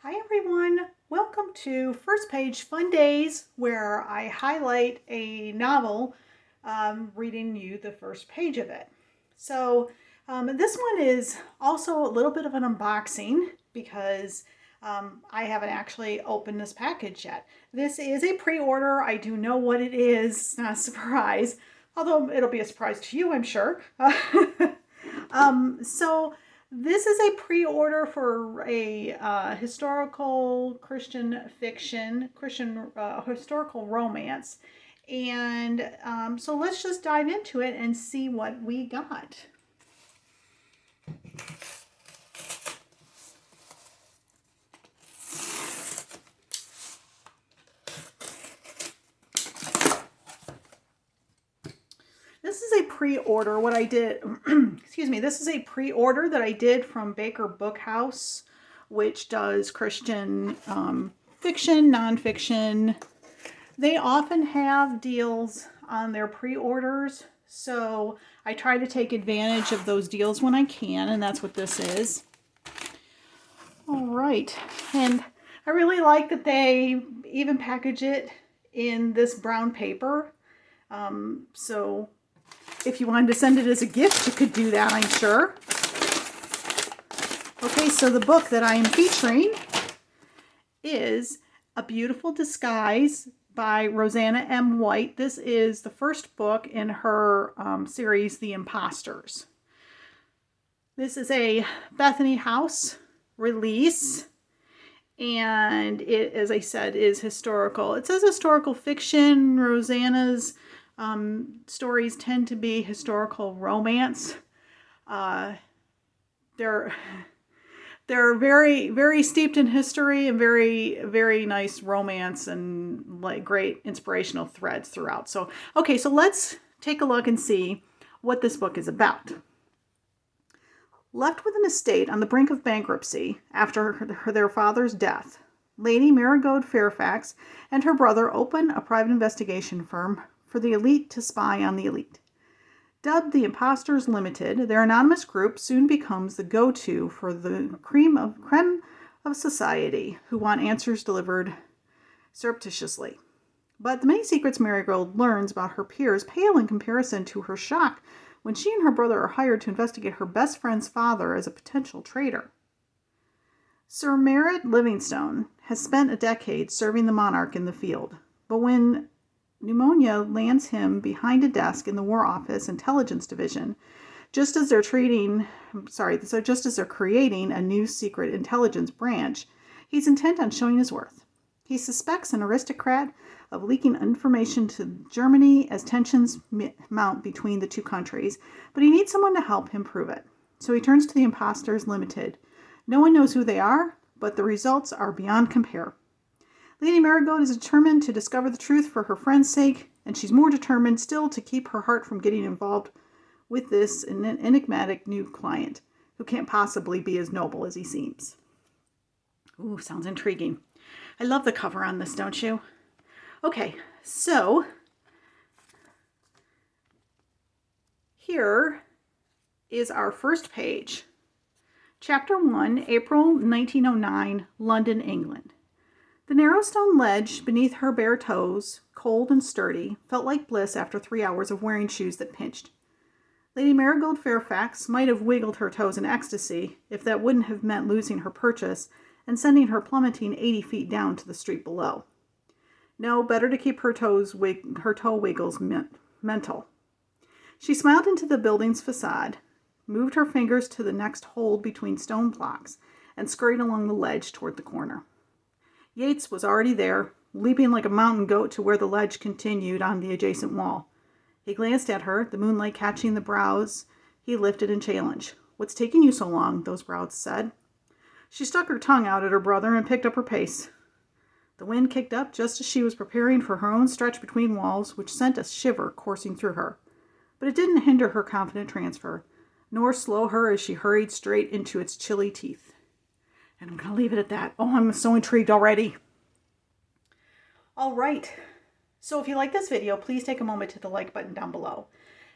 Hi everyone, welcome to First Page Fun Days where I highlight a novel, reading you the first page of it. So this one is also a little bit of an unboxing because I haven't actually opened this package yet. This is a pre-order. I do know what it is. It's not a surprise, although it'll be a surprise to you, I'm sure. So this is a pre-order for a historical Christian fiction, Christian historical romance. And so let's just dive into it and see what we got. This is a pre-order. What I did, excuse me, this is a pre-order that I did from Baker Bookhouse, which does Christian fiction, nonfiction. They often have deals on their pre-orders, so I try to take advantage of those deals when I can, and that's what this is. All right, and I really like that they even package it in this brown paper. So if you wanted to send it as a gift, you could do that, I'm sure. Okay, so the book that I am featuring is A Beautiful Disguise by Roseanna M White. This is the first book in her series, The Imposters. This is a Bethany House release, and it, as I said, is historical. It says historical fiction. Roseanna's stories tend to be historical romance. They're very, very steeped in history and very, very nice romance and like great inspirational threads throughout. So, okay, so let's take a look and see what this book is about. Left with an estate on the brink of bankruptcy after their father's death, Lady Marigold Fairfax and her brother open a private investigation firm for the elite to spy on the elite. Dubbed the Imposters Limited, their anonymous group soon becomes the go-to for the creme of society who want answers delivered surreptitiously. But the many secrets Marigold learns about her peers pale in comparison to her shock when she and her brother are hired to investigate her best friend's father as a potential traitor. Sir Merritt Livingstone has spent a decade serving the monarch in the field, but when pneumonia lands him behind a desk in the War Office Intelligence Division, just as they're creating a new secret intelligence branch, he's intent on showing his worth. He suspects an aristocrat of leaking information to Germany as tensions mount between the two countries, but he needs someone to help him prove it. So he turns to the Imposters Limited. No one knows who they are, but the results are beyond compare. Lady Marigold is determined to discover the truth for her friend's sake, and she's more determined still to keep her heart from getting involved with this enigmatic new client, who can't possibly be as noble as he seems. Ooh, sounds intriguing. I love the cover on this, don't you? Okay, so here is our first page. Chapter 1, April 1909, London, England. The narrow stone ledge beneath her bare toes, cold and sturdy, felt like bliss after 3 hours of wearing shoes that pinched. Lady Marigold Fairfax might have wiggled her toes in ecstasy if that wouldn't have meant losing her purchase and sending her plummeting 80 feet down to the street below. No, better to keep her toe wiggles mental. She smiled into the building's facade, moved her fingers to the next hold between stone blocks, and scurried along the ledge toward the corner. Yates was already there, leaping like a mountain goat to where the ledge continued on the adjacent wall. He glanced at her, the moonlight catching the brows he lifted in challenge. "What's taking you so long?" those brows said. She stuck her tongue out at her brother and picked up her pace. The wind kicked up just as she was preparing for her own stretch between walls, which sent a shiver coursing through her. But it didn't hinder her confident transfer, nor slow her as she hurried straight into its chilly teeth. And I'm going to leave it at that. Oh, I'm so intrigued already. All right. So if you like this video, please take a moment to hit the like button down below.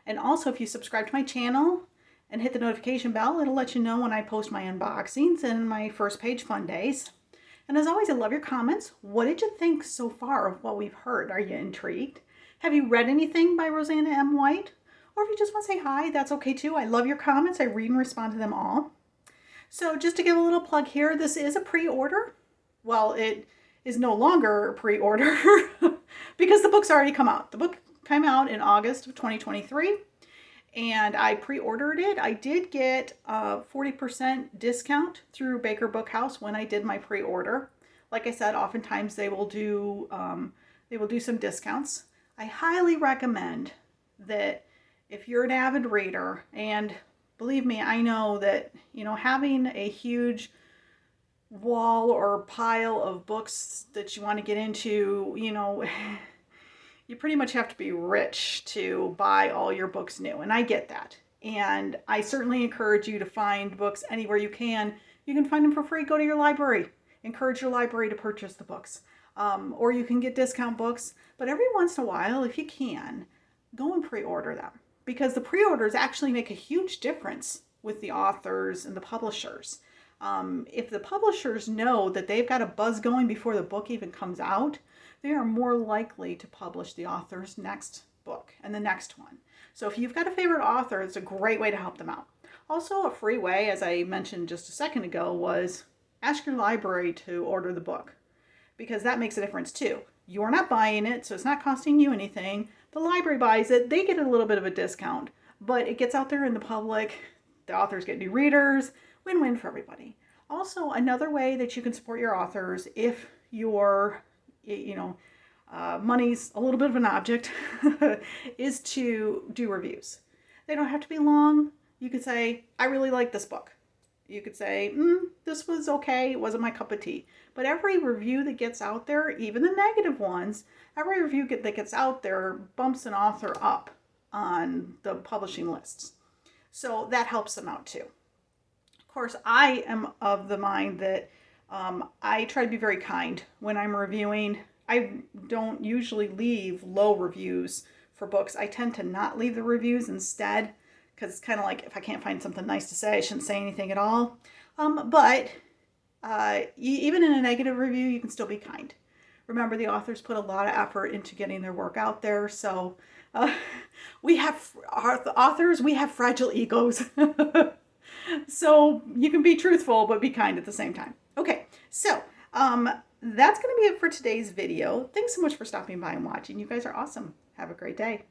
And also, if you subscribe to my channel and hit the notification bell, it'll let you know when I post my unboxings and my first page fun days. And as always, I love your comments. What did you think so far of what we've heard? Are you intrigued? Have you read anything by Roseanna M White? Or if you just want to say hi, that's okay too. I love your comments. I read and respond to them all. So just to give a little plug here, this is a pre-order. Well, it is no longer a pre-order because the book's already come out. The book came out in August of 2023 and I pre-ordered it. I did get a 40% discount through Baker Bookhouse when I did my pre-order. Like I said, oftentimes they will do some discounts. I highly recommend that if you're an avid reader, and believe me, I know that, having a huge wall or pile of books that you want to get into, you pretty much have to be rich to buy all your books new. And I get that. And I certainly encourage you to find books anywhere you can. You can find them for free. Go to your library. Encourage your library to purchase the books. Or you can get discount books. But every once in a while, if you can, go and pre-order them. Because the pre-orders actually make a huge difference with the authors and the publishers. If the publishers know that they've got a buzz going before the book even comes out, they are more likely to publish the author's next book and the next one. So if you've got a favorite author, it's a great way to help them out. Also, a free way, as I mentioned just a second ago, was ask your library to order the book, because that makes a difference too. You're not buying it, so it's not costing you anything. The library buys it, they get a little bit of a discount, but it gets out there in the public. The authors get new readers. Win-win for everybody. Also, another way that you can support your authors if your, money's a little bit of an object is to do reviews. They don't have to be long. You could say, I really like this book. You could say, this was okay. It wasn't my cup of tea. But every review that gets out there, even the negative ones, every review that gets out there bumps an author up on the publishing lists. So that helps them out too. Of course, I am of the mind that I try to be very kind when I'm reviewing. I don't usually leave low reviews for books. I tend to not leave the reviews instead, because it's kind of like if I can't find something nice to say, I shouldn't say anything at all. But even in a negative review, you can still be kind. Remember, the authors put a lot of effort into getting their work out there. So we have fragile egos. So you can be truthful, but be kind at the same time. Okay, so that's going to be it for today's video. Thanks so much for stopping by and watching. You guys are awesome. Have a great day.